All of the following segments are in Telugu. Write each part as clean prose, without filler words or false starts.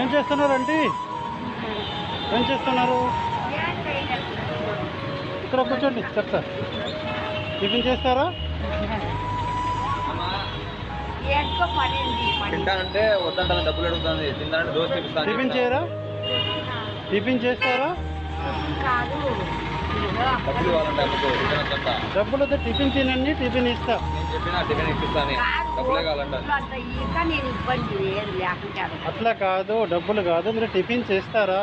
ఏం చేస్తున్నారు ఆంటీ? ఏం చేస్తున్నారు? ఇక్కడ కూర్చోండి చెప్తా. టిఫిన్ చేస్తారా? తింటానంటే వద్దంటే డబ్బులు అడుగుతుంది, తింటానంటే దోశ తిప్పిస్తాను. టిఫిన్ చేయరా? టిఫిన్ చేస్తారా? డబ్బులు ఇవ్వాలంటే చెప్తా. డబ్బులు వద్ద టిఫిన్ తినండి, టిఫిన్ ఇస్తా. నేను చెప్పిన టిఫిన్ ఇప్పిస్తాను, డబ్బులే కావాలంట. అట్లా కాదు, డబ్బులు కాదు, మీరు టిఫిన్ చేస్తారా?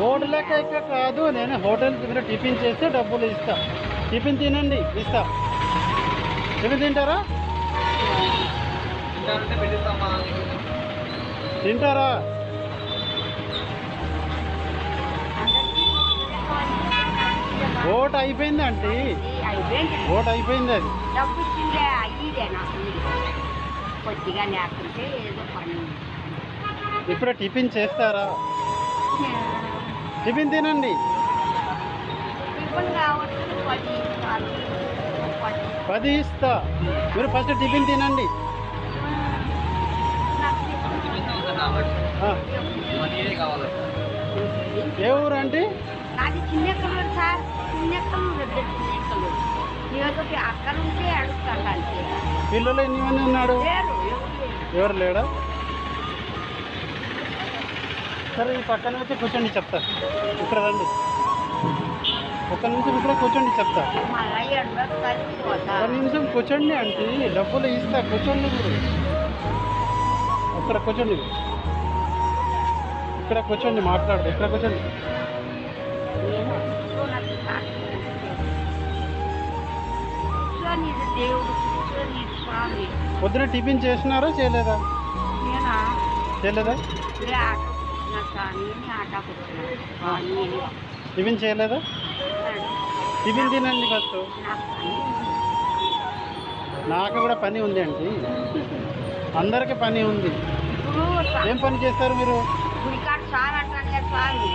ఓటు లెక్క ఎక్క కాదు, నేను హోటల్కి మీరు టిఫిన్ చేస్తే డబ్బులు ఇస్తా. టిఫిన్ తినండి, ఇస్తా. టిఫిన్ తింటారా? తింటానంటే పెట్టిస్తామా? తింటారా? ఓటు అయిపోయింది ఆంటీ, ఓటు అయిపోయింది. అది డబ్బు ఇచ్చిందే అయ్యిదే నాకు కొద్దిగా లేకుంటే ఏదో పని. ఇప్పుడు టిఫిన్ చేస్తారా? టిఫిన్ తినండి. టిఫిన్ కావచ్చు 10 ఇస్తా. మీరు ఫస్ట్ టిఫిన్ తినండి. మనీనే కావాలంట. ఏ ఊరు ఆంటీ? నాది చిన్నెక్కలు సార్, చిన్నెక్కలు చిన్నెక్కలు నీకు అక్కడ ఉంటే అడుగుతాను అంతే. పిల్లలు ఎన్ని మంది ఉన్నాడు? ఎవరు లేడా? సరే ఈ పక్కన వచ్చి కూర్చోండి చెప్తా. ఇక్కడ రండి, ఒక్క నిమిషం ఇక్కడ కూర్చోండి చెప్తా. ఒక్క నిమిషం కూర్చోండి ఆంటీ, డబ్బులు ఇస్తా. కూర్చోండి మీరు, అక్కడ కూర్చోండి, ఇక్కడ కూర్చోండి, మాట్లాడు. ఇక్కడ కూర్చోండి. దేవుడు స్వామి. పొద్దున టిఫిన్ చేసినారా చేయలేదా? చేయలేదా? టిఫిన్ చేయలేదా? టిఫిన్ తినండి ఫస్ట్. నాకు కూడా పని ఉంది ఆంటీ, అందరికి పని ఉంది. ఏం పని చేస్తారు మీరు? గుడికాడు సార్ అంటాను స్వామి,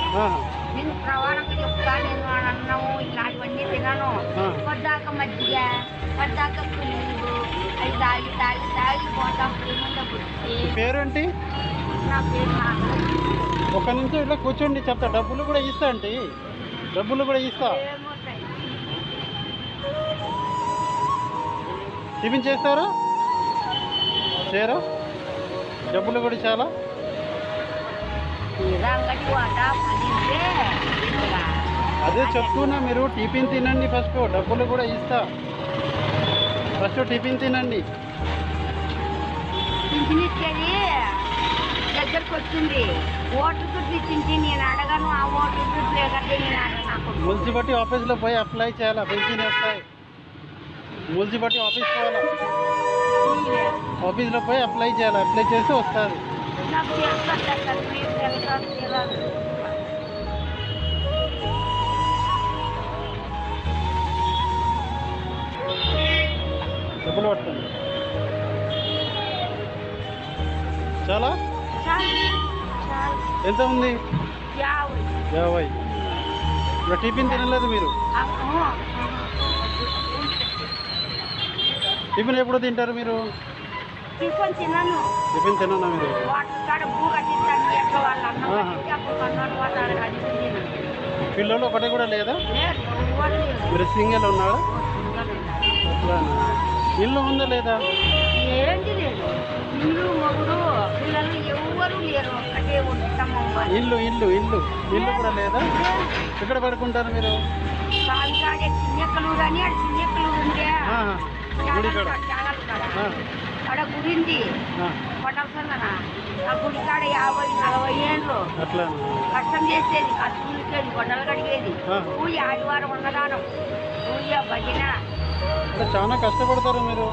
నేను ప్రవాణంగా చెప్తా. నేను అన్నము ఇలాంటివన్నీ తినను. పొద్దాక మజ్జిగ, పొద్దాక పులింగు, అవి తాగి తాగి తాగి పోతాం. పేరేంటి? నా పేరు ఒక నిమిషం ఇట్లా కూర్చోండి చెప్తా. డబ్బులు కూడా ఇస్తా ఆంటీ, డబ్బులు కూడా ఇస్తా. టిఫిన్ చేస్తారా? చేయరా? డబ్బులు కూడా చాలా. అదే చెప్తున్నా, మీరు టిఫిన్ తినండి ఫస్ట్, డబ్బులు కూడా ఇస్తా. ఫస్ట్ టిఫిన్ తినండి. పింఛన్ ఇచ్చేది దగ్గరకు వచ్చింది. ఓటర్ దుడ్డు ఇచ్చింది, నేను అడగను. ఆ ఓటర్ దుడ్డు లేదంటే నేను అడగను. మున్సిపాలిటీ ఆఫీస్లో పోయి అప్లై చేయాలా, పెన్షన్ వస్తాయి. మున్సిపాలిటీ ఆఫీస్ పోవాలా, ఆఫీస్లో పోయి అప్లై చేయాలి. అప్లై చేస్తే వస్తుంది. డబ్బులు పట్టుకోండి. చాలా ఎంత ఉంది? 50. ఇప్పుడు టిఫిన్ తినలేదు మీరు? టిఫిన్ ఎప్పుడు తింటారు మీరు? టిఫిన్ తినను. టిఫిన్ తిననా మీరు? పిల్లలు ఒకటి కూడా లేదా? మీరు సింగిల్ ఉన్నారా? ఇల్లు ఉందా లేదా? ఏంటి లేదు, ఇల్లు మొగుడు పిల్లలు ఎవరు లేరు, ఒక్కటే ఉంటాము. ఇల్లు ఇల్లు ఇల్లు ఇల్లు కూడా లేదా? ఎక్కడ పడుకుంటారు మీరు? కాదే చిన్నెక్కలు కానీ ఆడ చిన్నెక్కలు ఉంటే ఆడ గుడింది పట్టవసంగా ఆ గుడి కాడ 50-40 ఏళ్ళు అట్లా కష్టం చేసేది, కష్టం గొడ్డలు కడిగేది. పూజ ఆదివారం ఉన్నదానం, పూజ భజన. చాలా కష్టపడతారు మీరు.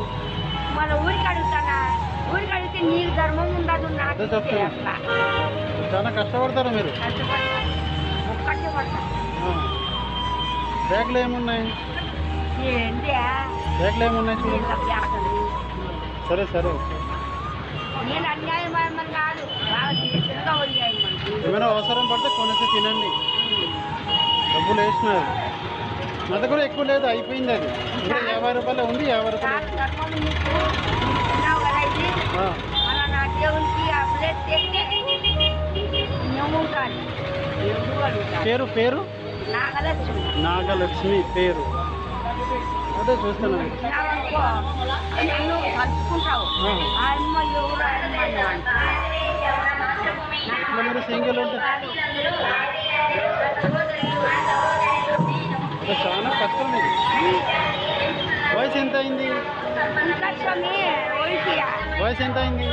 మన ఊరికి అడుగుతానా? ఊరికి అడిగితే నీకు ధర్మం ఉండదు, నాకు అట్లా. చాలా కష్టపడతారు మీరు. కష్టపడతాను, ఒక్కటే పడతాను. బ్యాగ్లో ఏమున్నాయి? ఏంటి బ్యాగ్లో ఏమున్నాయి చూడండి. సరే సరే. నేను అన్యాయం కాదు, బాగా చిన్నగా అన్యాయం. ఏమైనా అవసరం పడితే కొనేసి తినండి. డబ్బులు వేసినారు, నా దగ్గర ఎక్కువ లేదు, అయిపోయింది. అది ఇక్కడ 50 రూపాయలు ఉంది. 50 రూపాయలు. ధర్మం నీకు కదా ఇది పేరు పేరు నాగలక్ష్మి. నాగలక్ష్మి పేరు. అదే చూస్తున్నాను. నన్ను కలుసుకుంటావు. ఆ అమ్మ ఎవరు ఇట్లా మీరు సింగిల్ ఉంటే అది చాలా కష్టం ఇది. వయసు ఎంత అయింది? వయసు ఎంత అయింది?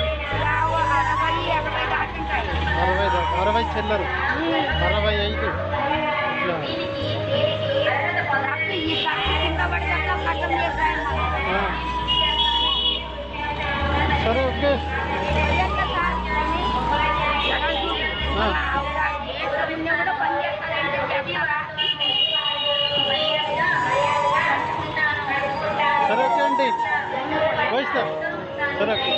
60 చిల్లరు 65. సరే ఓకే. సరే ఓకే అండి. వయసు సరే ఓకే.